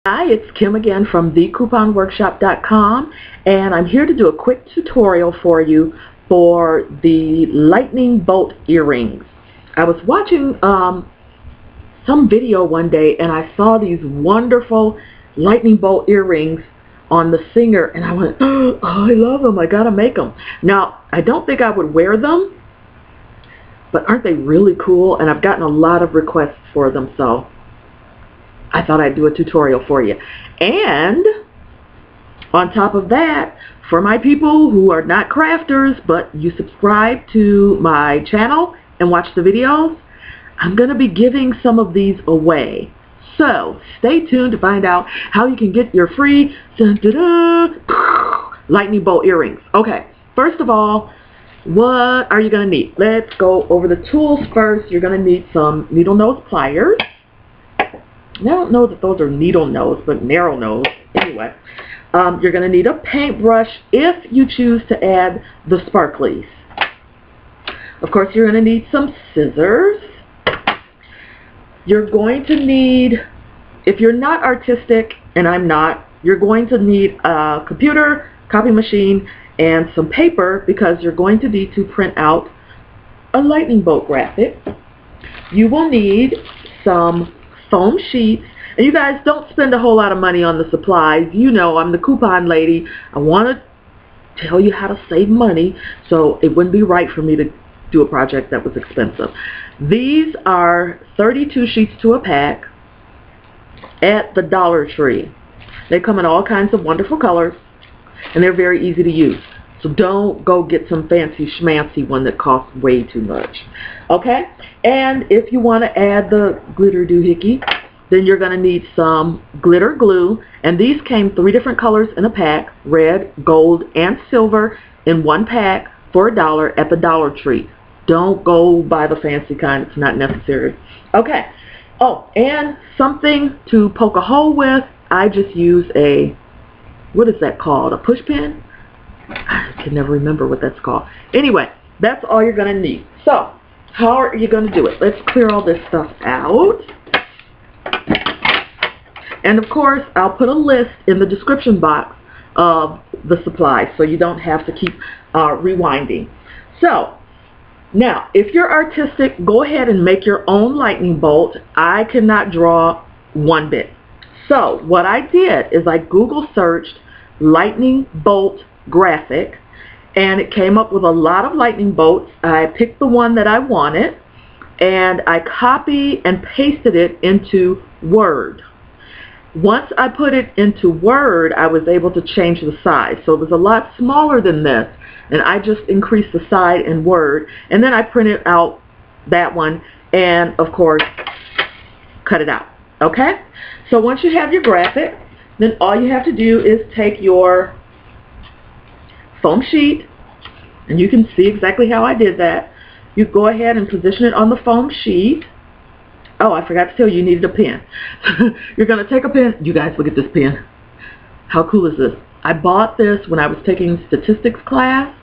Hi, it's Kim again from thecouponworkshop.com, and I'm here to do a quick tutorial for you for the lightning bolt earrings. I was watching some video one day and I saw these wonderful lightning bolt earrings on the singer, and I went, oh, I love them. I gotta make them. Now, I don't think I would wear them, but aren't they really cool? And I've gotten a lot of requests for them, so I thought I'd do a tutorial for you. And on top of that, for my people who are not crafters but you subscribe to my channel and watch the videos, I'm going to be giving some of these away. So stay tuned to find out how you can get your free lightning bolt earrings. Okay, first of all, what are you going to need? Let's go over the tools first. You're going to need some needle nose pliers. I don't know that those are needle nose, but narrow nose. Anyway, you're going to need a paintbrush if you choose to add the sparklies. Of course, you're going to need some scissors. You're going to need, if you're not artistic, and I'm not, you're going to need a computer, copy machine, and some paper because you're going to need to print out a lightning bolt graphic. You will need some foam sheets, and you guys don't spend a whole lot of money on the supplies. You know I'm the coupon lady. I want to tell you how to save money, so it wouldn't be right for me to do a project that was expensive. These are 32 sheets to a pack at the Dollar Tree. They come in all kinds of wonderful colors, and they're very easy to use. So don't go get some fancy schmancy one that costs way too much. Okay? And if you want to add the glitter doohickey, then you're going to need some glitter glue. And these came 3 different colors in a pack, red, gold, and silver in one pack for $1 at the Dollar Tree. Don't go buy the fancy kind. It's not necessary. Okay. Oh, and something to poke a hole with. I just use a, what is that called? A push pin? I can never remember what that's called. Anyway, that's all you're going to need. So, how are you going to do it? Let's clear all this stuff out. And of course, I'll put a list in the description box of the supplies so you don't have to keep rewinding. So, now, if you're artistic, go ahead and make your own lightning bolt. I cannot draw one bit. So, what I did is I Google searched lightning bolt graphic, and it came up with a lot of lightning bolts. I picked the one that I wanted, and I copy and pasted it into Word. Once I put it into Word, I was able to change the size. So it was a lot smaller than this, and I just increased the size in Word, and then I printed out that one and, of course, cut it out. Okay? So once you have your graphic, then all you have to do is take your foam sheet, and you can see exactly how I did that. You go ahead and position it on the foam sheet. Oh, I forgot to tell you, you needed a pen. You're going to take a pen. You guys, look at this pen. How cool is this? I bought this when I was taking statistics class,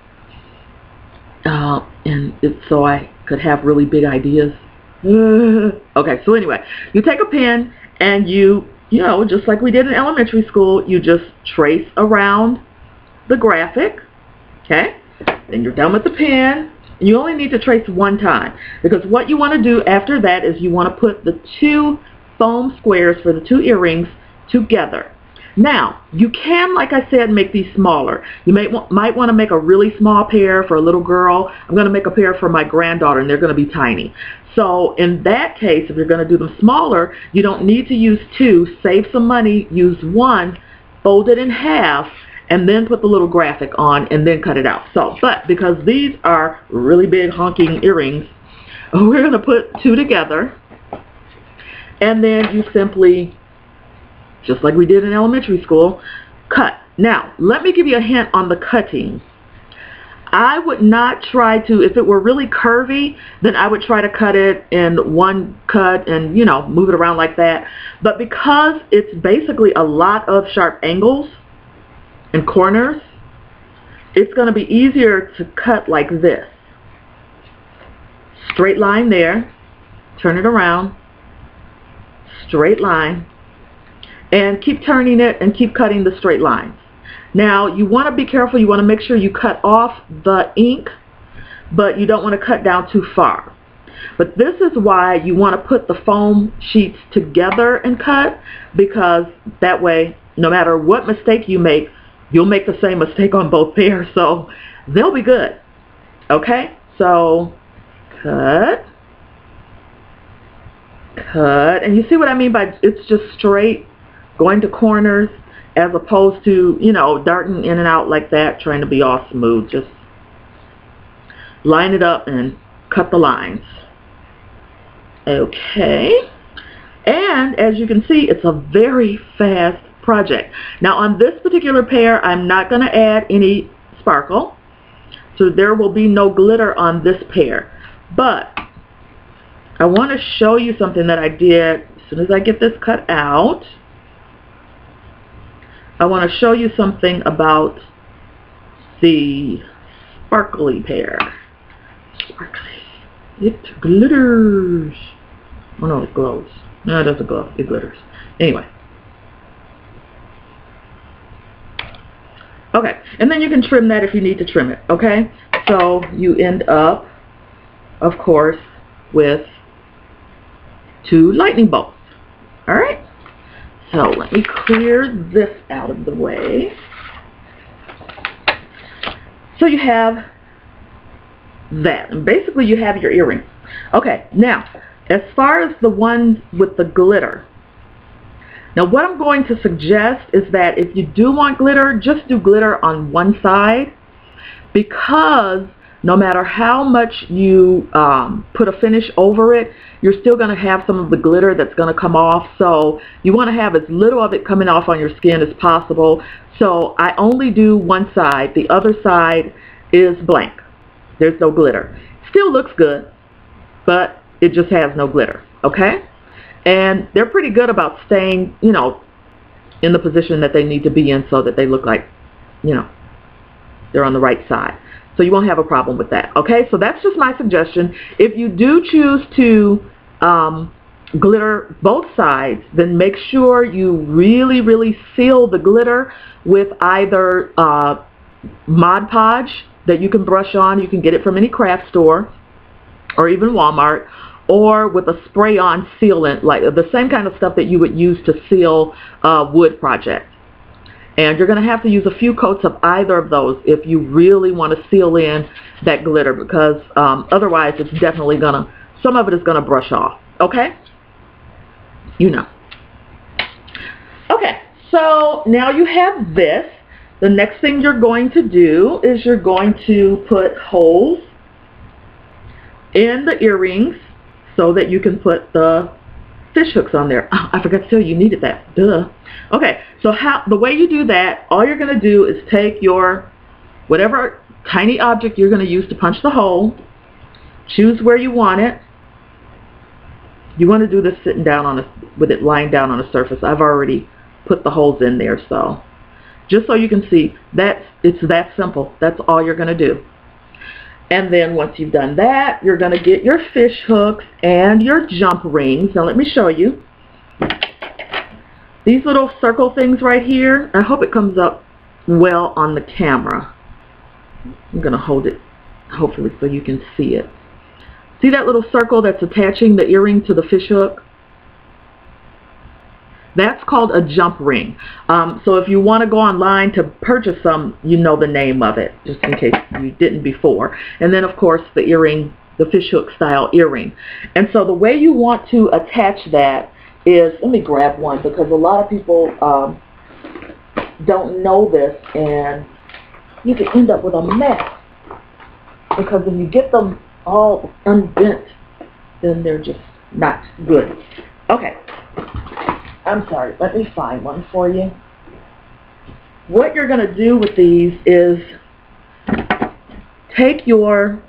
and it's so I could have really big ideas. Okay, so anyway, you take a pen and you know, just like we did in elementary school, you just trace around the graphic. Okay, then you're done with the pen. You only need to trace one time, because what you want to do after that is you want to put the 2 foam squares for the 2 earrings together. Now, you can, like I said, make these smaller. You might want to make a really small pair for a little girl. I'm going to make a pair for my granddaughter, and they're going to be tiny. So in that case, if you're going to do them smaller, you don't need to use 2. Save some money. Use 1. Fold it in half, and then put the little graphic on, and then cut it out. So, but because these are really big honking earrings, we're going to put 2 together, and then you simply, just like we did in elementary school, cut. Now, let me give you a hint on the cutting. I would not try to, if it were really curvy, then I would try to cut it in one cut and, you know, move it around like that. But because it's basically a lot of sharp angles and corners, it's going to be easier to cut like this. Straight line there, turn it around, straight line, and keep turning it and keep cutting the straight lines. Now you want to be careful. You want to make sure you cut off the ink, but you don't want to cut down too far. But this is why you want to put the foam sheets together and cut, because that way, no matter what mistake you make, you'll make the same mistake on both pairs, so they'll be good. Okay, so cut, and you see what I mean by it's just straight, going to corners, as opposed to, you know, darting in and out like that, trying to be all smooth. Just line it up and cut the lines. Okay, and as you can see, it's a very fast project. Now on this particular pair, I'm not going to add any sparkle, so there will be no glitter on this pair. But I want to show you something that I did as soon as I get this cut out. I want to show you something about the sparkly pair. Sparkly. It glitters. Oh no, it glows. No, it doesn't glow. It glitters. Anyway. Okay, and then you can trim that if you need to trim it, okay? So you end up, of course, with 2 lightning bolts. Alright? So let me clear this out of the way. So you have that. And basically you have your earring. Okay, now, as far as the one with the glitter, now what I'm going to suggest is that if you do want glitter, just do glitter on one side, because no matter how much you put a finish over it, you're still going to have some of the glitter that's going to come off. So you want to have as little of it coming off on your skin as possible. So I only do one side. The other side is blank. There's no glitter. Still looks good, but it just has no glitter. Okay? And they're pretty good about staying, you know, in the position that they need to be in, so that they look like, you know, they're on the right side. So you won't have a problem with that. Okay, so that's just my suggestion. If you do choose to glitter both sides, then make sure you really seal the glitter with either Mod Podge that you can brush on. You can get it from any craft store or even Walmart, or with a spray-on sealant, like the same kind of stuff that you would use to seal wood projects. And you're going to have to use a few coats of either of those if you really want to seal in that glitter, because otherwise it's definitely going to, some of it is going to brush off. Okay? You know. Okay, so now you have this. The next thing you're going to do is you're going to put holes in the earrings so that you can put the fish hooks on there. Oh, I forgot to tell you, you needed that. Duh. Okay, so the way you do that, all you're going to do is take your whatever tiny object you're going to use to punch the hole, choose where you want it. You want to do this sitting down on with it lying down on a surface. I've already put the holes in there, so just so you can see that it's that simple. That's all you're going to do. And then once you've done that, you're going to get your fish hooks and your jump rings. Now let me show you. These little circle things right here, I hope it comes up well on the camera. I'm going to hold it, hopefully, so you can see it. See that little circle that's attaching the earring to the fish hook? That's called a jump ring. So if you want to go online to purchase some, you know the name of it, just in case you didn't before. And then, of course, the earring, the fish hook style earring. And so the way you want to attach that is, let me grab one, because a lot of people don't know this, and you can end up with a mess. Because if you get them all unbent, then they're just not good. Okay. I'm sorry, let me find one for you. What you're going to do with these is take your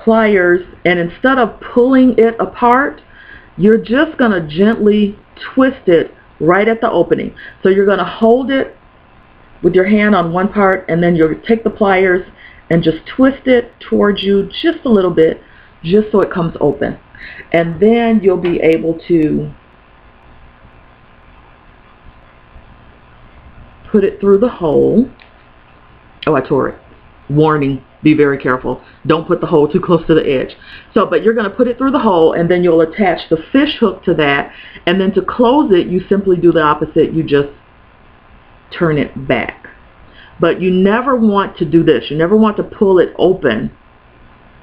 pliers, and instead of pulling it apart, you're just going to gently twist it right at the opening. So you're going to hold it with your hand on one part, and then you'll take the pliers and just twist it towards you just a little bit, just so it comes open. And then you'll be able to put it through the hole. Oh, I tore it. Warning, be very careful. Don't put the hole too close to the edge. So, but you're going to put it through the hole, and then you'll attach the fish hook to that, and then to close it, you simply do the opposite. You just turn it back. But you never want to do this. You never want to pull it open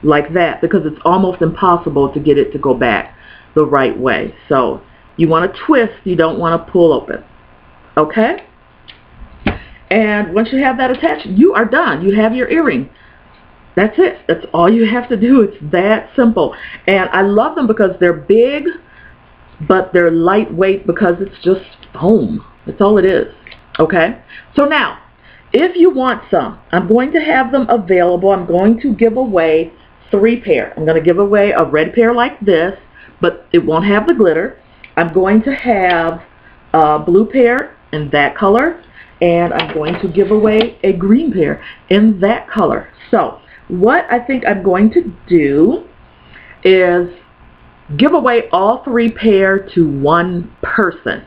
like that, because it's almost impossible to get it to go back the right way. So you want to twist, you don't want to pull open. Okay? And once you have that attached, you are done. You have your earring. That's it. That's all you have to do. It's that simple. And I love them because they're big, but they're lightweight because it's just foam. That's all it is. Okay? So now, if you want some, I'm going to have them available. I'm going to give away 3 pair. I'm going to give away a red pair like this, but it won't have the glitter. I'm going to have a blue pair in that color, and I'm going to give away a green pair in that color. So what I think I'm going to do is give away all 3 pair to one person.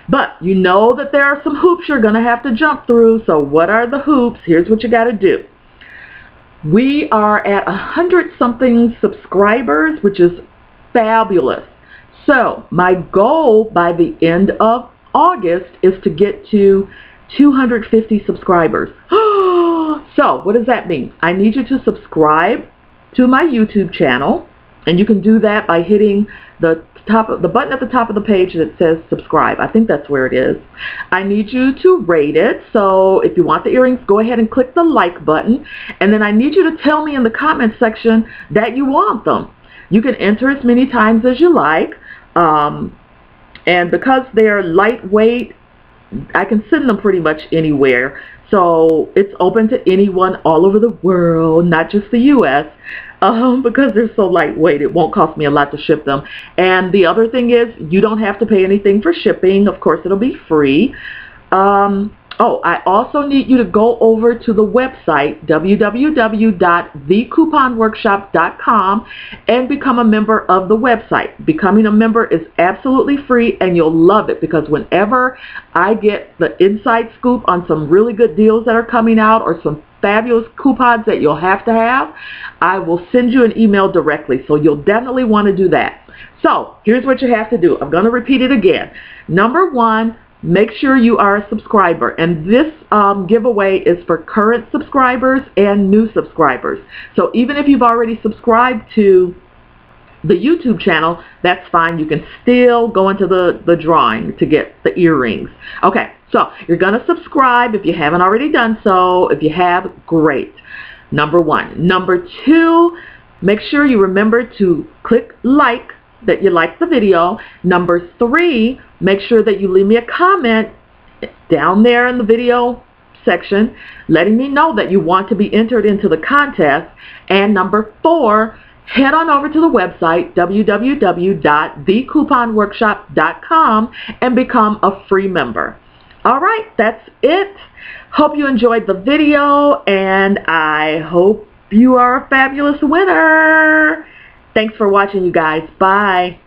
But you know that there are some hoops you're going to have to jump through. So what are the hoops? Here's what you got to do. We are at 100-something subscribers, which is fabulous. So my goal by the end of August is to get to 250 subscribers. So what does that mean? I need you to subscribe to my YouTube channel, and you can do that by hitting the button at the top of the page that says subscribe. I think that's where it is. I need you to rate it. So if you want the earrings, go ahead and click the like button, and then I need you to tell me in the comment section that you want them. You can enter as many times as you like, and because they're lightweight, I can send them pretty much anywhere. So it's open to anyone all over the world, not just the U.S., because they're so lightweight. It won't cost me a lot to ship them. And the other thing is, you don't have to pay anything for shipping. Of course, it'll be free. I also need you to go over to the website, www.thecouponworkshop.com, and become a member of the website. Becoming a member is absolutely free, and you'll love it, because whenever I get the inside scoop on some really good deals that are coming out, or some fabulous coupons that you'll have to have, I will send you an email directly. So you'll definitely want to do that. So here's what you have to do. I'm going to repeat it again. Number 1, make sure you are a subscriber, and this giveaway is for current subscribers and new subscribers. So even if you've already subscribed to the YouTube channel, that's fine. You can still go into the drawing to get the earrings. Okay, so you're going to subscribe if you haven't already done so. If you have, great. Number 1. Number 2, make sure you remember to click like, that you like the video. Number 3, make sure that you leave me a comment down there in the video section letting me know that you want to be entered into the contest. And number 4, head on over to the website, www.thecouponworkshop.com, and become a free member. All right, that's it. Hope you enjoyed the video, and I hope you are a fabulous winner. Thanks for watching, you guys. Bye.